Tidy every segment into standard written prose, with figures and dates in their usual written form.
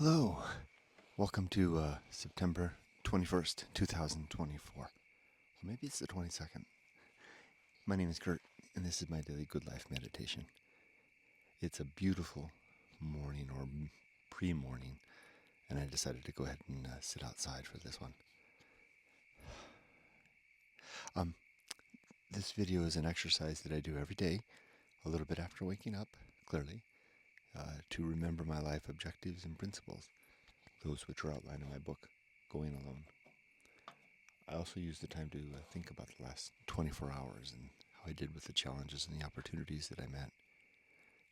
Hello, welcome to September 21st, 2024. Well, maybe it's the 22nd. My name is Kurt, and this is my daily good life meditation. It's a beautiful morning or pre-morning, and I decided to go ahead and sit outside for this one. This video is an exercise that I do every day, a little bit after waking up, clearly, to remember my life objectives and principles, those which are outlined in my book, Going Alone. I also use the time to think about the last 24 hours and how I did with the challenges and the opportunities that I met.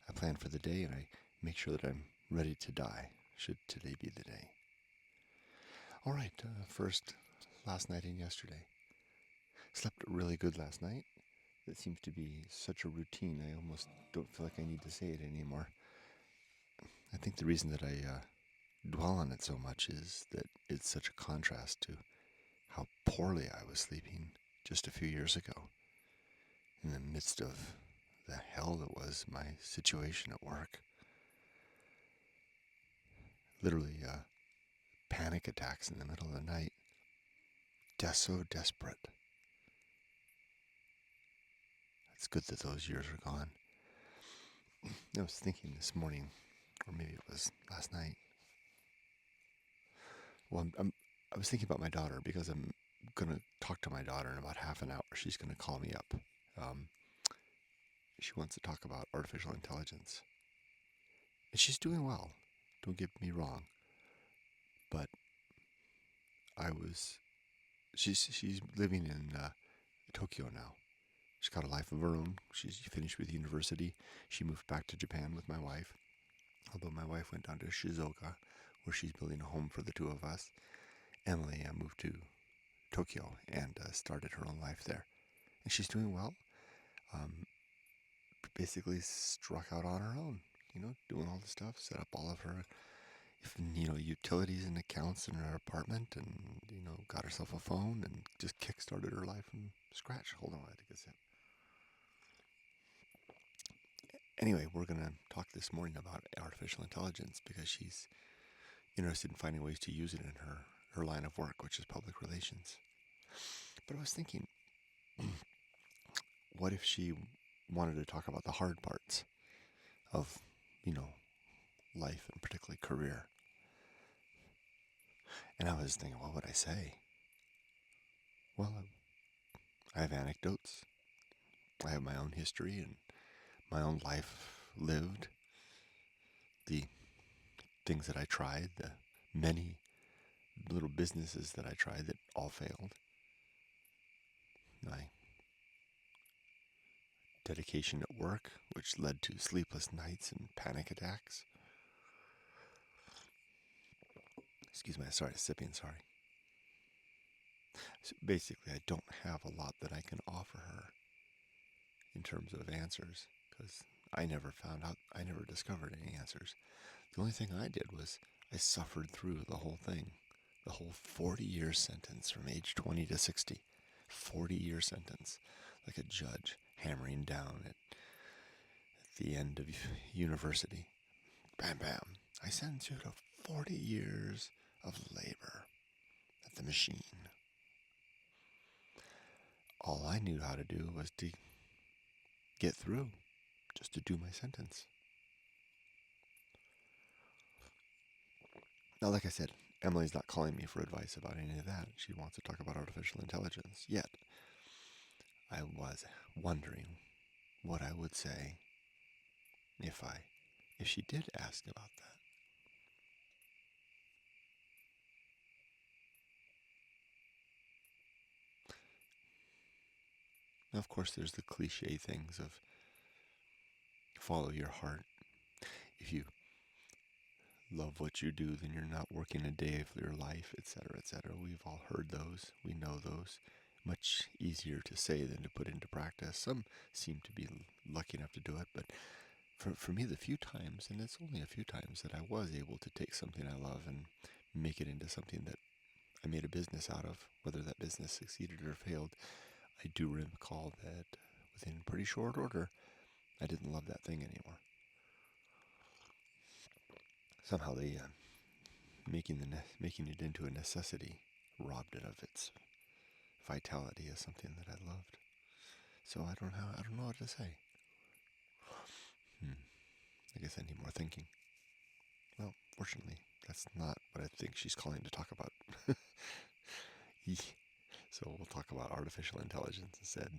I plan for the day and I make sure that I'm ready to die, should today be the day. All right, first, last night and yesterday. Slept really good last night. That seems to be such a routine, I almost don't feel like I need to say it anymore. I think the reason that I dwell on it so much is that it's such a contrast to how poorly I was sleeping just a few years ago, in the midst of the hell that was my situation at work. Literally panic attacks in the middle of the night. So desperate. It's good that those years are gone. I was thinking this morning, or maybe it was last night. Well, I was thinking about my daughter because I'm going to talk to my daughter in about half an hour. She's going to call me up. She wants to talk about artificial intelligence. And she's doing well. Don't get me wrong. But she's living in Tokyo now. She's got a life of her own. She's finished with university. She moved back to Japan with my wife. Although my wife went down to Shizuoka, where she's building a home for the two of us. Emily moved to Tokyo and started her own life there. And she's doing well. Basically struck out on her own, doing all the stuff, set up all of her, utilities and accounts in her apartment, and, got herself a phone and just kick-started her life from scratch. Hold on, I think it's it. Anyway, we're going to talk this morning about artificial intelligence because she's interested in finding ways to use it in her line of work, which is public relations. But I was thinking, what if she wanted to talk about the hard parts of, life and particularly career? And I was thinking, what would I say? Well, I have anecdotes. I have my own history and my own life lived. The things that I tried, the many little businesses that I tried that all failed. My dedication at work, which led to sleepless nights and panic attacks. Excuse me, sorry, sorry. So basically, I don't have a lot that I can offer her in terms of answers, because I never discovered any answers. The only thing I did was I suffered through the whole thing, the whole 40-year sentence from age 20 to 60. 40-year sentence, like a judge hammering down at the end of university. Bam, bam. I sentence you to 40 years of labor at the machine. All I knew how to do was to get through, just to do my sentence. Now, like I said, Emily's not calling me for advice about any of that. She wants to talk about artificial intelligence. Yet, I was wondering what I would say if she did ask about that. Now, of course, there's the cliche things of follow your heart. If you love what you do, then you're not working a day of your life, etc., etc. We've all heard those. We know those. Much easier to say than to put into practice. Some seem to be lucky enough to do it, but for me, the few times, and it's only a few times, that I was able to take something I love and make it into something that I made a business out of, whether that business succeeded or failed, I do recall that within pretty short order, I didn't love that thing anymore. Somehow making it into a necessity robbed it of its vitality as something that I loved. So I don't know what to say. I guess I need more thinking. Well, fortunately, that's not what I think she's calling to talk about. So we'll talk about artificial intelligence instead.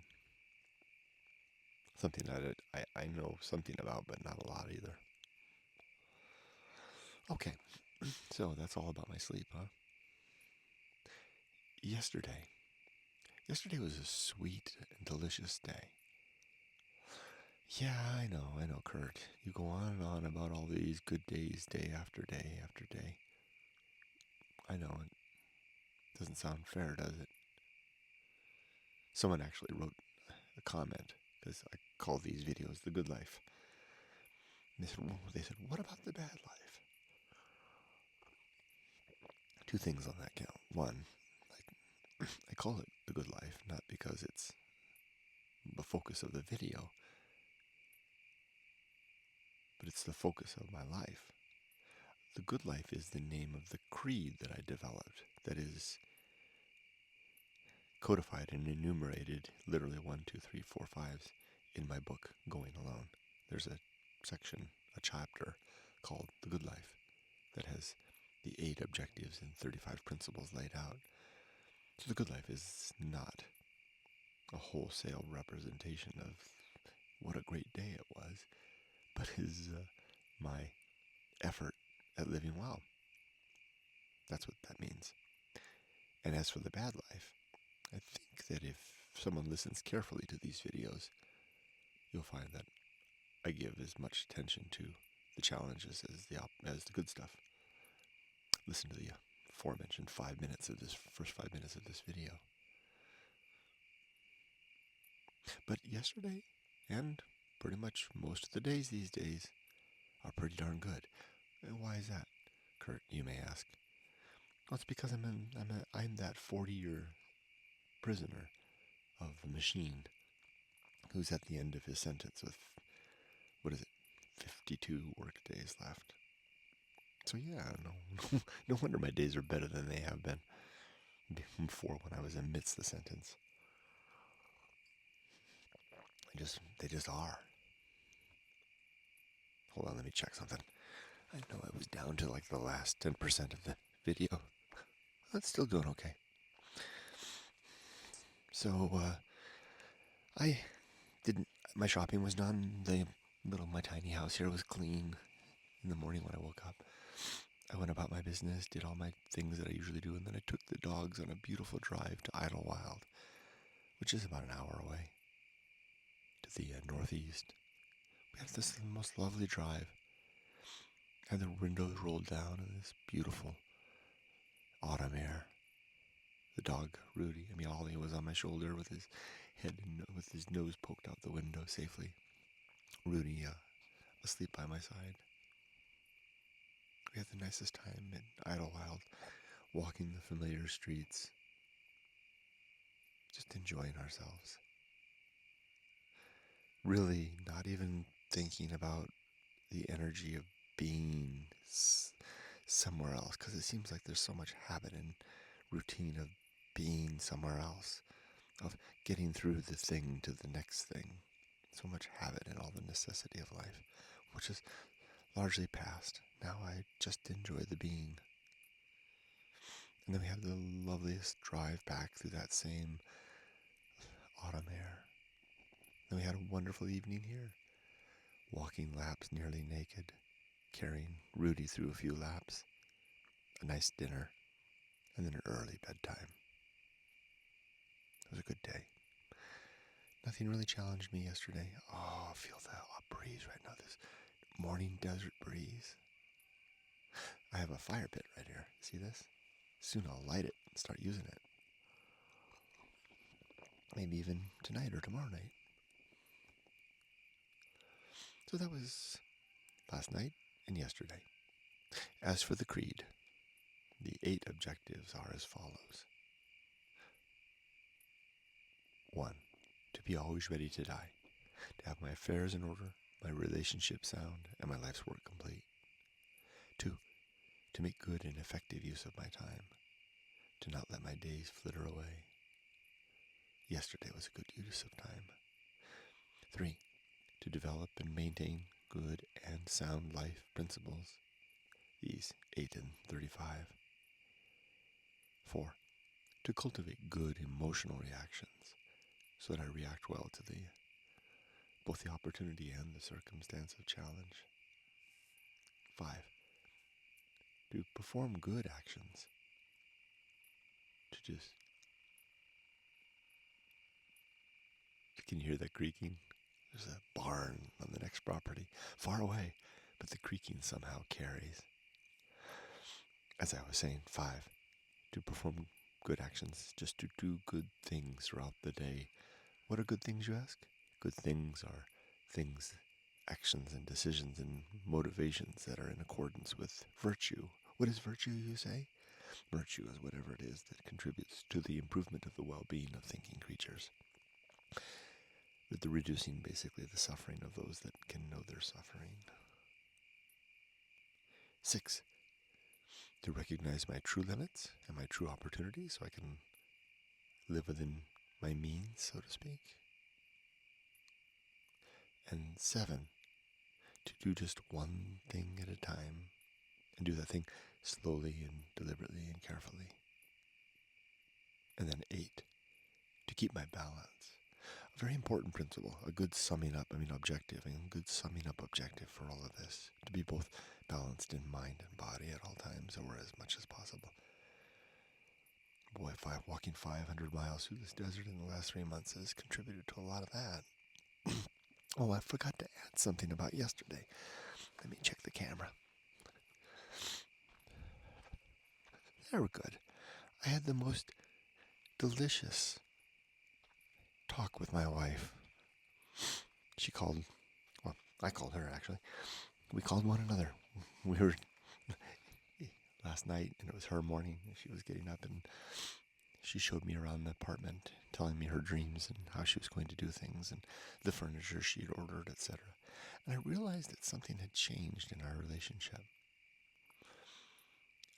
Something that I know something about, but not a lot either. Okay, so that's all about my sleep, huh? Yesterday was a sweet and delicious day. Yeah, I know, Kurt. You go on and on about all these good days, day after day after day. I know, it doesn't sound fair, does it? Someone actually wrote a comment, because I call these videos The Good Life. And they said, what about the bad life? Two things on that count. One, I call it The Good Life, not because it's the focus of the video, but it's the focus of my life. The Good Life is the name of the creed that I developed, that is codified and enumerated, literally 1, 2, 3, 4, 5s, in my book, Going Alone. There's a section, a chapter, called The Good Life that has the 8 objectives and 35 principles laid out. So the good life is not a wholesale representation of what a great day it was, but is my effort at living well. That's what that means. And as for the bad life, I think that if someone listens carefully to these videos, you'll find that I give as much attention to the challenges as the good stuff. Listen to the aforementioned 5 minutes of this first 5 minutes of this video. But yesterday, and pretty much most of the days these days, are pretty darn good. And why is that, Kurt, you may ask? Well, it's because I'm that 40-year prisoner of a machine who's at the end of his sentence with, 52 work days left. So yeah, no wonder my days are better than they have been before when I was amidst the sentence. They just are. Hold on, let me check something. I know I was down to like the last 10% of the video. That's still doing okay. So, I didn't, my shopping was done. My tiny house here was clean in the morning when I woke up. I went about my business, did all my things that I usually do, and then I took the dogs on a beautiful drive to Idlewild, which is about an hour away, to the northeast. We had this most lovely drive. Had the windows rolled down in this beautiful autumn air. The dog, Rudy, Ollie was on my shoulder with his head and with his nose poked out the window safely. Rudy asleep by my side. We had the nicest time in Idlewild, walking the familiar streets, just enjoying ourselves. Really not even thinking about the energy of being somewhere else, because it seems like there's so much habit and routine of being somewhere else, of getting through the thing to the next thing. So much habit and all the necessity of life, which is largely past. Now I just enjoy the being. And then we have the loveliest drive back through that same autumn air. Then we had a wonderful evening here, walking laps nearly naked, carrying Rudy through a few laps, a nice dinner, and then an early bedtime. It was a good day. Nothing really challenged me yesterday. Oh, I feel the breeze right now, this morning desert breeze. I have a fire pit right here. See this? Soon I'll light it and start using it. Maybe even tonight or tomorrow night. So that was last night and yesterday. As for the creed, the 8 objectives are as follows. 1. To be always ready to die. To have my affairs in order, my relationship sound, and my life's work complete. 2. to make good and effective use of my time, to not let my days flitter away. Yesterday was a good use of time. 3, to develop and maintain good and sound life principles. These 8 and 35. 4, to cultivate good emotional reactions so that I react well to both the opportunity and the circumstance of challenge. 5, to perform good actions, to just... Can you hear that creaking? There's a barn on the next property, far away, but the creaking somehow carries. As I was saying, 5, to perform good actions, just to do good things throughout the day. What are good things, you ask? Good things are things, actions and decisions and motivations that are in accordance with virtue. What is virtue, you say? Virtue is whatever it is that contributes to the improvement of the well-being of thinking creatures, with the reducing basically the suffering of those that can know their suffering. 6, to recognize my true limits and my true opportunities so I can live within my means, so to speak. And 7, to do just one thing at a time and do that thing slowly and deliberately and carefully. And then 8, to keep my balance. A very important principle, a good objective, and good summing up objective for all of this, to be both balanced in mind and body at all times, or as much as possible. Boy, walking 500 miles through this desert in the last 3 months has contributed to a lot of that. Oh, I forgot to add something about yesterday. Let me check the camera. There we're good. I had the most delicious talk with my wife. She called, well, I called her actually. We called one another. We were last night, and it was her morning. She was getting up, and she showed me around the apartment, telling me her dreams and how she was going to do things, and the furniture she'd ordered, etc. And I realized that something had changed in our relationship.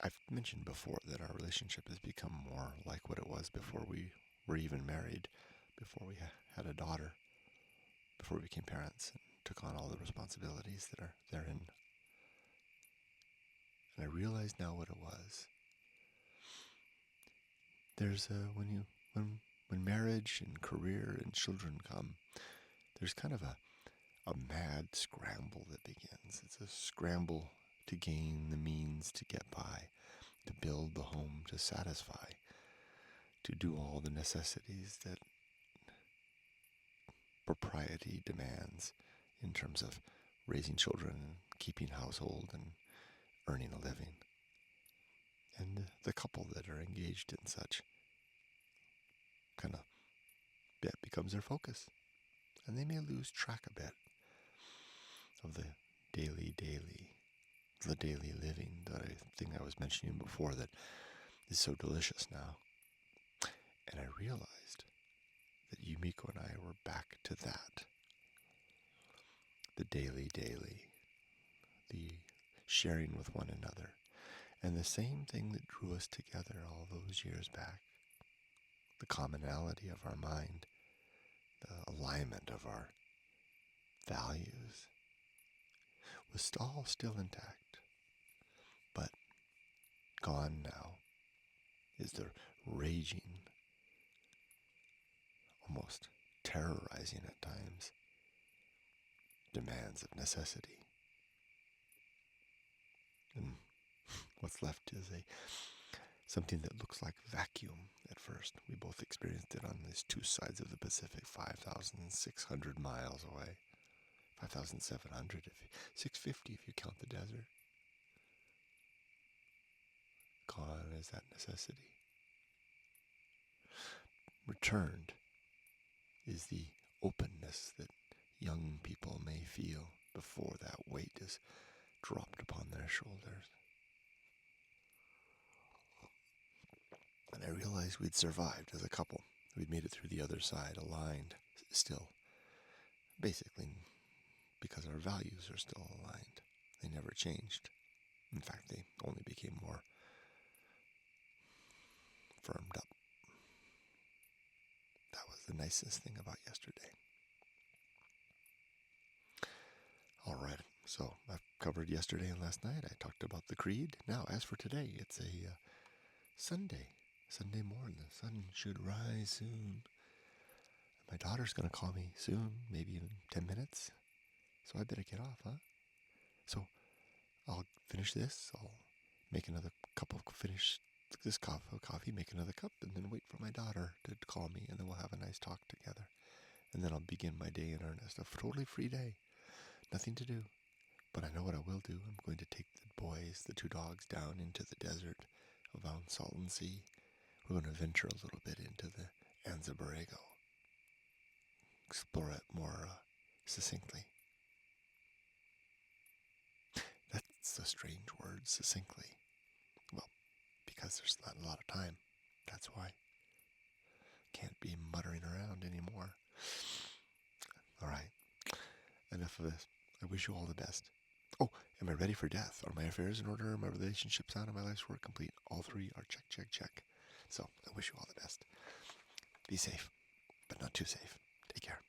I've mentioned before that our relationship has become more like what it was before we were even married, before we had a daughter, before we became parents and took on all the responsibilities that are therein. And I realized now what it was. There's when marriage and career and children come, there's kind of a mad scramble that begins. It's a scramble to gain the means to get by, to build the home, to satisfy, to do all the necessities that propriety demands in terms of raising children and keeping household and earning a living. And the couple that are engaged in such kind of, that becomes their focus. And they may lose track a bit of the daily living, that thing I was mentioning before that is so delicious now. And I realized that Yumiko and I were back to that. The daily, the sharing with one another. And the same thing that drew us together all those years back, the commonality of our mind, the alignment of our values, was all still intact. But gone now is the raging, almost terrorizing at times, demands of necessity. And what's left is something that looks like vacuum at first. We both experienced it on these two sides of the Pacific, 5,600 miles away. 5,700, 650 if you count the desert. Gone is that necessity. Returned is the openness that young people may feel before that weight is dropped upon their shoulders. And I realized we'd survived as a couple. We'd made it through the other side, aligned, still. Basically, because our values are still aligned. They never changed. In fact, they only became more firmed up. That was the nicest thing about yesterday. All right, so I've covered yesterday and last night. I talked about the creed. Now, as for today, it's a Sunday morning. The sun should rise soon. My daughter's going to call me soon, maybe in 10 minutes. So I better get off, huh? So I'll finish this. I'll make another cup of coffee, make another cup, and then wait for my daughter to call me, and then we'll have a nice talk together. And then I'll begin my day in earnest. A totally free day. Nothing to do. But I know what I will do. I'm going to take the boys, the two dogs, down into the desert around Salton Sea. We're going to venture a little bit into the Anza-Borrego. Explore it more succinctly. That's a strange word, succinctly. Well, because there's not a lot of time. That's why. Can't be muttering around anymore. All right. Enough of this. I wish you all the best. Oh, am I ready for death? Are my affairs in order? Are my relationships sound? And my life's work complete? All three are check, check, check. So I wish you all the best. Be safe, but not too safe. Take care.